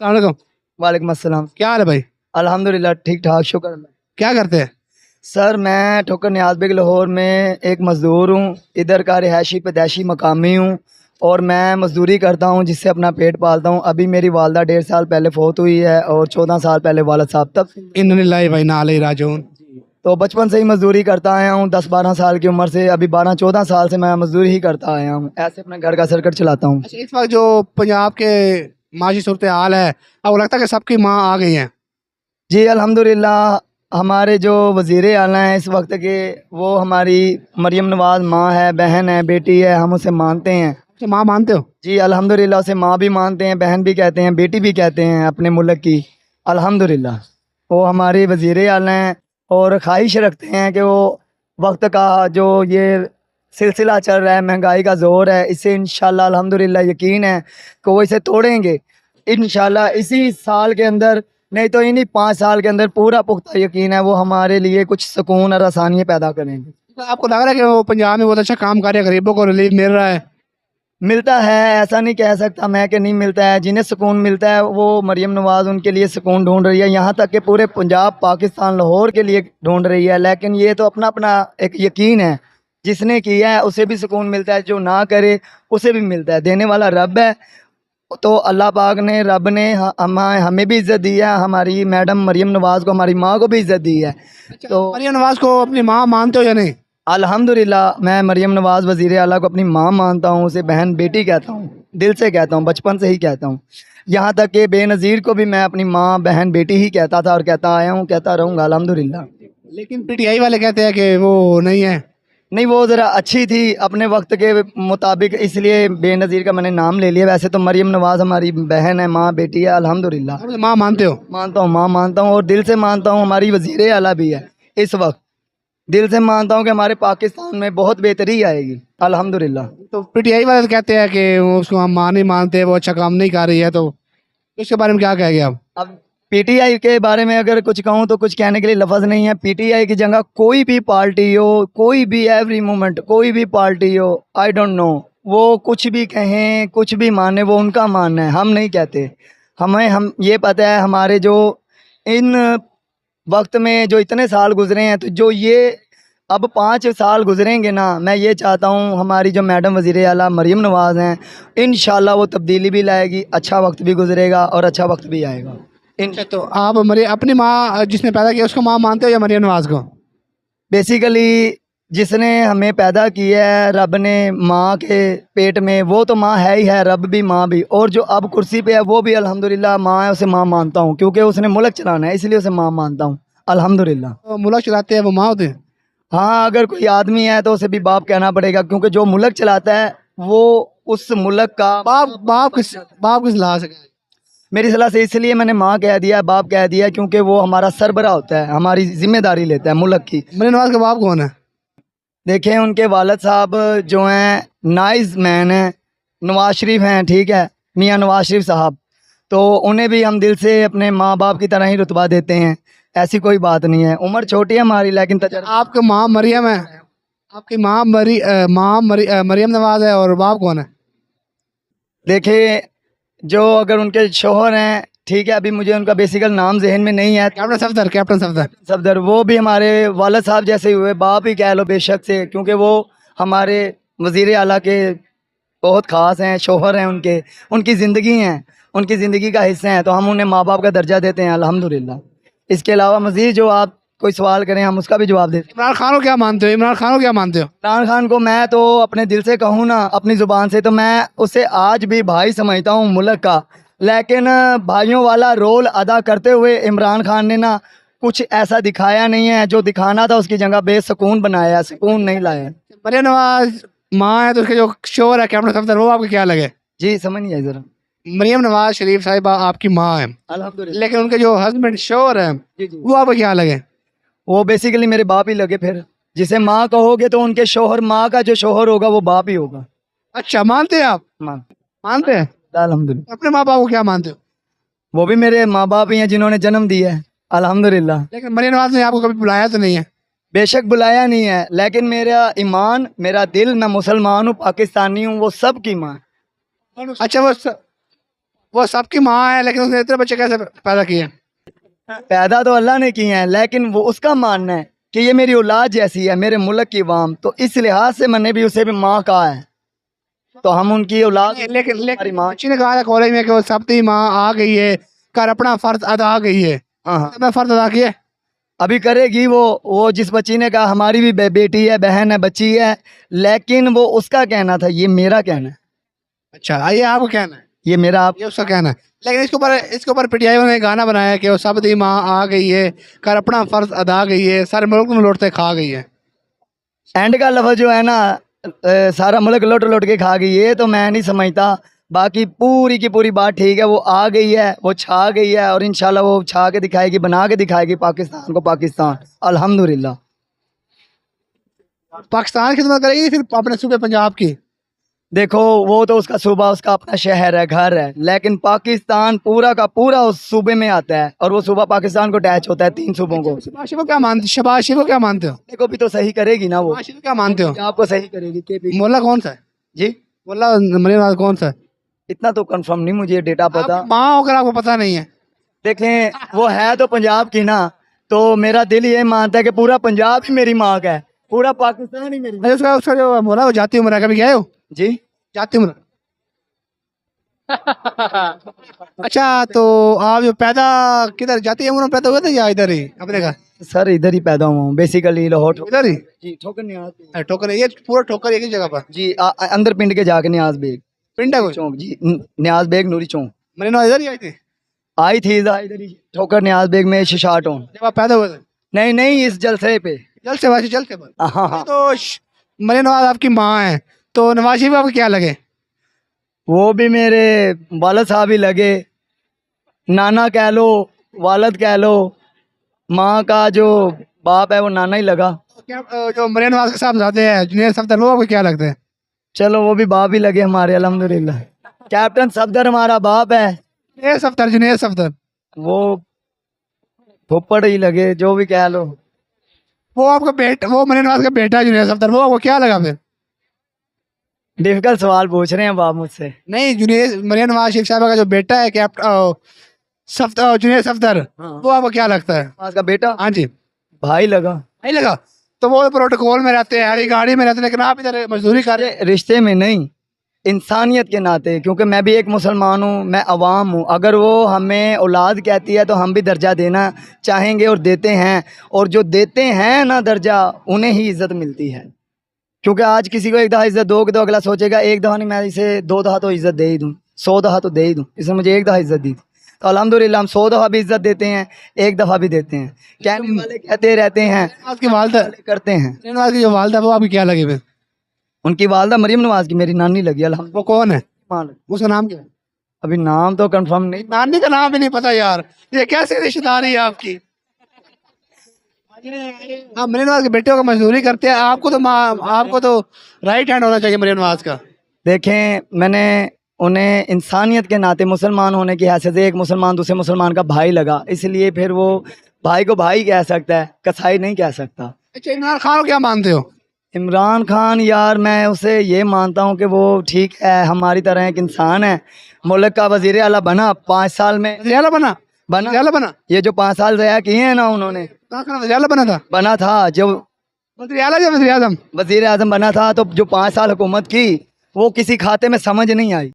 अस्सलाम वालेकुम। वालेकुम अस्सलाम। क्या हाल है भाई? अल्हम्दुलिल्लाह ठीक ठाक, शुक्र अल्लाह। क्या करते हैं? सर मैं ठोकर नियाज़ बेग लाहौर में एक मज़दूर हूँ, इधर का रिहायशी पैदाइशी मकामी हूँ और मैं मज़दूरी करता हूँ जिससे अपना पेट पालता हूँ। अभी मेरी वालदा 1.5 साल पहले फ़ौत हुई है और 14 साल पहले वालिद साहब। तब इन्ना लिल्लाहि व इन्ना इलैहि राजिऊन। तो बचपन से ही मज़दूरी करता आया हूँ, 10-12 साल की उम्र से, अभी 12-14 साल से मैं मज़दूरी ही करता आया हूँ। ऐसे अपने घर का सर्कट चलाता हूँ। अच्छा, इस वक्त जो पंजाब के माशी सूरत हाल है, अब लगता है कि सबकी माँ आ गई हैं। जी अल्हम्दुलिल्लाह, हमारे जो वज़ीर आला हैं इस वक्त के, वो हमारी मरियम नवाज़ माँ है, बहन है, बेटी है, हम उसे मानते हैं। अच्छा, माँ मानते हो? जी अल्हम्दुलिल्लाह, उसे माँ भी मानते हैं, बहन भी कहते हैं, बेटी भी कहते हैं अपने मुल्क की। अल्हम्दुलिल्लाह वो हमारे वज़ीर आला हैं और ख्वाहिश रखते हैं कि वो वक्त का जो ये सिलसिला चल रहा है, महंगाई का ज़ोर है, इससे इंशाल्लाह अल्हम्दुलिल्लाह यकीन है कि वो इसे तोड़ेंगे इंशाल्लाह इसी साल के अंदर, नहीं तो इन्हीं 5 साल के अंदर। पूरा पुख्ता यकीन है वो हमारे लिए कुछ सुकून और आसानियाँ पैदा करेंगे। तो आपको लग रहा है कि वो पंजाब में बहुत अच्छा काम कर रहे हैं, गरीबों को रिलीफ मिल रहा है? मिलता है, ऐसा नहीं कह सकता मैं कि नहीं मिलता है। जिन्हें सुकून मिलता है वो मरियम नवाज़ उनके लिए सुकून ढूंढ रही है, यहाँ तक कि पूरे पंजाब पाकिस्तान लाहौर के लिए ढूंढ रही है। लेकिन ये तो अपना अपना एक यकीन है, जिसने किया है उसे भी सुकून मिलता है, जो ना करे उसे भी मिलता है। देने वाला रब है। तो अल्लाह पाक ने, रब ने हमें भी इज़्ज़त दी है, हमारी मैडम मरियम नवाज़ को, हमारी माँ को भी इज़्ज़त दी है। तो मरियम नवाज को अपनी माँ मानते हो या नहीं? अल्हम्दुलिल्लाह मैं मरियम नवाज़ वज़ीर आला को अपनी माँ मानता हूँ, उसे बहन बेटी कहता हूँ, दिल से कहता हूँ, बचपन से ही कहता हूँ। यहाँ तक कि बेनज़ीर को भी मैं अपनी माँ बहन बेटी ही कहता था और कहता आया हूँ, कहता रहूँगा अल्हम्दुलिल्लाह। लेकिन पीटीआई वाले कहते हैं कि वो नहीं है। नहीं, वो ज़रा अच्छी थी अपने वक्त के मुताबिक, इसलिए बेनज़ीर का मैंने नाम ले लिया। वैसे तो मरियम नवाज़ हमारी बहन है, माँ बेटी है अल्हम्दुलिल्लाह। आप उसे माँ मानते हो? मानता हूँ, माँ मानता हूँ और दिल से मानता हूँ। हमारी वज़ीर आला भी है इस वक्त, दिल से मानता हूँ कि हमारे पाकिस्तान में बहुत बेहतरी आएगी अल्हम्दुलिल्लाह। तो पीटीआई वाले तो कहते हैं कि वो उसको हम माँ नहीं मानते, वो अच्छा काम नहीं कर रही है, तो इसके बारे में क्या कहेंगे आप? अब पीटीआई के बारे में अगर कुछ कहूँ तो कुछ कहने के लिए लफ्ज़ नहीं है। पीटीआई की जगह कोई भी पार्टी हो, कोई भी एवरी मोमेंट कोई भी पार्टी हो, आई डोंट नो, वो कुछ भी कहें, कुछ भी माने, वो उनका मानना है, हम नहीं कहते। हम ये पता है, हमारे जो इन वक्त में जो इतने साल गुजरे हैं, तो जो ये अब 5 साल गुजरेंगे ना, मैं ये चाहता हूँ हमारी जो मैडम वज़ीर आला मरियम नवाज़ हैं, इंशाल्लाह वो तब्दीली भी लाएगी, अच्छा वक्त भी गुजरेगा और अच्छा वक्त भी आएगा। अच्छा, तो आप अपनी माँ जिसने पैदा किया उसको माँ मानते हो या मरियम नवाज को? बेसिकली जिसने हमें पैदा किया है, रब ने माँ के पेट में, वो तो माँ है ही है, रब भी माँ भी, और जो अब कुर्सी पे है वो भी अल्हम्दुलिल्लाह माँ है, उसे माँ मानता हूँ क्योंकि उसने मुल्क चलाना है, इसलिए उसे माँ मानता हूँ अल्हम्दुलिल्लाह। तो मुल्क चलाते हैं वो माँ होते हैं? हाँ, अगर कोई आदमी है तो उसे भी बाप कहना पड़ेगा, क्योंकि जो मुल्क चलाता है वो उस मुल्क का बाप किस लिहाज से? मेरी सलाह से इसलिए मैंने माँ कह दिया, बाप कह दिया, क्योंकि वो हमारा सरबरा होता है, हमारी जिम्मेदारी लेता है मुल्क की। मरियम नवाज का बाप कौन है? देखें, उनके वालिद साहब जो हैं नाइस मैन हैं, नवाज शरीफ हैं, ठीक है, मियाँ नवाज शरीफ साहब। तो उन्हें भी हम दिल से अपने माँ बाप की तरह ही रुतबा देते हैं, ऐसी कोई बात नहीं है। उम्र छोटी है हमारी, लेकिन तजर्बा। आपकी माँ मरियम है, आपकी मरियम नवाज है, और बाप कौन है? देखिए, जो अगर उनके शोहर हैं, ठीक है, अभी मुझे उनका बेसिकल नाम जहन में नहीं है, कैप्टन सफदर। सफदर, वो भी हमारे वालिद साहब जैसे ही हुए, बाप ही कह लो बेशक से, क्योंकि वो हमारे वज़ीर आला के बहुत ख़ास हैं, शोहर हैं उनके, उनकी ज़िंदगी हैं, उनकी ज़िंदगी का हिस्सा हैं, तो हम उन्हें माँ बाप का दर्जा देते हैं अल्हम्दुलिल्लाह। इसके अलावा मज़ीद जो आप कोई सवाल करें हम उसका भी जवाब देते हैं। इमरान खान को क्या मानते हो? इमरान खान को क्या मानते हो? इमरान खान को मैं तो अपने दिल से कहूँ ना, अपनी ज़ुबान से, तो मैं उसे आज भी भाई समझता हूँ मुल्क का। लेकिन भाइयों वाला रोल अदा करते हुए इमरान खान ने ना कुछ ऐसा दिखाया नहीं है, जो दिखाना था उसकी जगह बेसुकून बनाया, सुकून नहीं लाया। मरियम नवाज माँ है तो उसके जो शोहर है कैप्टन सफदर, वो आपको क्या लगे? जी समझ नहीं आई ज़रा। मरियम नवाज शरीफ साहिबा आपकी माँ है, अल्हम्दुलिल्लाह। लेकिन उनके जो हस्बैंड शोहर है जी जी, वो आपको क्या लगे? वो बेसिकली मेरे बाप ही लगे। फिर जिसे माँ कहोगे तो उनके शोहर, माँ का जो शोहर होगा वो बाप ही होगा। अच्छा, मानते हैं आप? माँ, मानते हैं? अल्हम्दुलिल्लाह। अपने माँ बाप को क्या मानते हो? वो भी मेरे माँ बाप ही हैं जिन्होंने जन्म दिया है अल्हम्दुलिल्लाह। लेकिन मरियम नवाज ने आपको कभी बुलाया तो नहीं है? बेशक बुलाया नहीं है, लेकिन मेरा ईमान, मेरा दिल, मैं मुसलमान हूँ, पाकिस्तानी हूँ, वो सब की माँ है। अच्छा, वो सबकी माँ है, लेकिन उसने इतने बच्चे कैसे पैदा किए? पैदा तो अल्लाह ने किए हैं, लेकिन वो उसका मानना है कि ये मेरी औलाद जैसी है, मेरे मुल्क की वाम, तो इस लिहाज से मैंने भी उसे भी माँ कहा है, तो हम उनकी औलाद। लेकिन हमारी लेकिन माँ। बच्ची ने कहा था कॉलेज में कि वो सबकी माँ आ गई है, कर अपना फर्ज अदा गई है। हाँ हाँ, मैं फर्ज अदा किया? अभी करेगी वो जिस बच्ची ने कहा हमारी भी बेटी है, बहन है, बच्ची है, लेकिन वो उसका कहना था, ये मेरा कहना है, अच्छा, आइए आपको कहना है, ये मेरा आप। ये उसका कहना है। लेकिन इसके ऊपर पीटीआई ने गाना बनाया कि वो सब दी माँ आ गई है, कर अपना फर्ज अदा गई है, सारे मुल्क में लौटते खा गई है। एंड का लफ्ज़ जो है ना, सारा मुल्क लौट लौट के खा गई, ये तो मैं नहीं समझता। बाकी पूरी की पूरी बात ठीक है, वो आ गई है, वो छा गई है, और इंशाल्लाह वो छा के दिखाएगी, बना के दिखाएगी पाकिस्तान को पाकिस्तान, अल्हम्दुलिल्लाह। पाकिस्तान की खिदमत करेगी फिर अपने सूबे पंजाब की? देखो वो तो उसका सूबा, उसका अपना शहर है, घर है, लेकिन पाकिस्तान पूरा का पूरा उस सूबे में आता है, और वो सूबा पाकिस्तान को अटैच होता है 3 सूबों को। शहबाज शरीफ को क्या मानते, शहबाज शरीफ को क्या मानते हो? को भी तो सही करेगी ना वो, शहबाज शरीफ क्या मानते हो? आपको सही करेगी के मोहल्ला कौन सा है? जी। मोहल्ला मरीन नवाज कौन सा है? इतना तो कंफर्म नहीं मुझे डेटा पता। आपकी माँ होकर आपको पता नहीं है? देखें, वो है तो पंजाब की ना, तो मेरा दिल ये मानता है कि पूरा पंजाब ही मेरी माँ का है, पूरा पाकिस्तान ही मेरी। अच्छा, उसका उसका जो मोहल्ला वो जाती उम्र है, कभी गए हो? जी। जाती उम्र। अच्छा, तो आप जो पैदा किधर जाती उम्र में पैदा हुए थे या इधर ही अपने घर? सर इधर ही पैदा हुआ हूँ, बेसिकली लाहौर। इधर ही? जी, ठोकर न्याज। ठोकर, ये पूरा ठोकर एक ही जगह पर? जी, अंदर पिंड के जाके न्याज बेग पिंड है कोई? चौक जी, न्याज बेग नूरी चौक। मरीन नवाज इधर ही आई थी आई थी इधर ही, ठोकर न्याज बेग में शिशार टाउन। जब आप पैदा हुए थे? नहीं नहीं, इस जलसे पे। जल से वासी जल से पर। हाँ हाँ, तो मरीन नवाज आपकी माँ है, तो नवाज शरीफ आपको क्या लगे? वो भी मेरे वालद साहब ही लगे, नाना कह लो, वालद कह लो, माँ का जो बाप है वो नाना ही लगा। क्या जो मरीन नवाज के साहब जाते हैं जुनेद सफदर, वो आपको क्या लगते हैं? चलो वो भी बाप ही लगे हमारे, अल्हम्दुलिल्लाह। कैप्टन सफदर हमारा बाप है, जुनेद सफदर वो फुप्पड़ ही लगे, जो भी कह लो। वो आपका बेटा, वो मरीन नवाज का बेटा है जुनेद सफदर, वो आपको क्या लगा फिर? डिफिकल्ट सवाल पूछ रहे हैं बाप मुझसे। नहीं, जुनेद मरीन नवाज शरीफ साहब का जो बेटा है कैप्टन जुनेद सफदर, हाँ। वो आपको क्या लगता है? आज का बेटा हाँ जी। भाई लगा। नहीं लगा? तो वो प्रोटोकॉल में रहते हैं, हरी गाड़ी में रहते हैं, लेकिन आप इधर मजदूरी कर रहे हैं। रिश्ते में नहीं, इंसानियत के नाते, क्योंकि मैं भी एक मुसलमान हूँ, मैं अवाम हूँ। अगर वो हमें औलाद कहती है तो हम भी दर्जा देना चाहेंगे और देते हैं, और जो देते हैं ना दर्जा, उन्हें ही इज़्ज़त मिलती है। क्योंकि आज किसी को एक दफ़ा इज़्ज़त दोगे तो अगला सोचेगा एक दफ़ा नहीं, मैं इसे 2 दफ़ा तो इज़्ज़त दे ही दूँ, 100 दफ़ा तो दे ही दूँ, इसने मुझे एक दफ़ा इज़्ज़त दी थी। तो अल्हम्दुलिल्लाह हम 100 दफ़ा भी इज़्ज़त देते हैं, एक दफ़ा भी देते हैं। कहने वाले कहते रहते हैं, आपकी वालदा, करते हैं। मरीन नवाज की जो वालदा है, वो आपकी क्या लगी फिर? उनकी वालदा मरीम नवाज की मेरी नानी लगी, अल्हम्दुलिल्लाह। वो कौन है? मान लो। उसका नाम क्या है? अभी नाम तो कंफर्म नहीं। नानी का नाम भी नहीं पता यार, ये कैसी रिश्तेदारी है आपकी? आप मरीन नवाज के बेटे का मजदूरी करते हैं, आपको तो राइट हैंड होना चाहिए मरीन नवाज का। देखें, मैंने उन्हें इंसानियत के नाते, मुसलमान होने की हैसियत से, एक मुसलमान दूसरे मुसलमान का भाई लगा, इसलिए फिर वो भाई को भाई कह सकता है, कसाई नहीं कह सकता। अच्छा, इमरान खान को क्या मानते हो? इमरान खान यार, मैं उसे ये मानता हूँ कि वो ठीक है, हमारी तरह एक इंसान है। मुल्क का वज़ीर आला बना 5 साल में, वज़ीर आला बना? बना। वज़ीर आला बना? ये जो 5 साल ज़या किए हैं ना उन्होंने, कहाँ का वज़ीर आला बना था? बना था जो वज़ीर आला या वज़ीर आज़म? वज़ीर आज़म बना था, तो जो 5 साल हुकूमत की वो किसी खाते में समझ नहीं आई।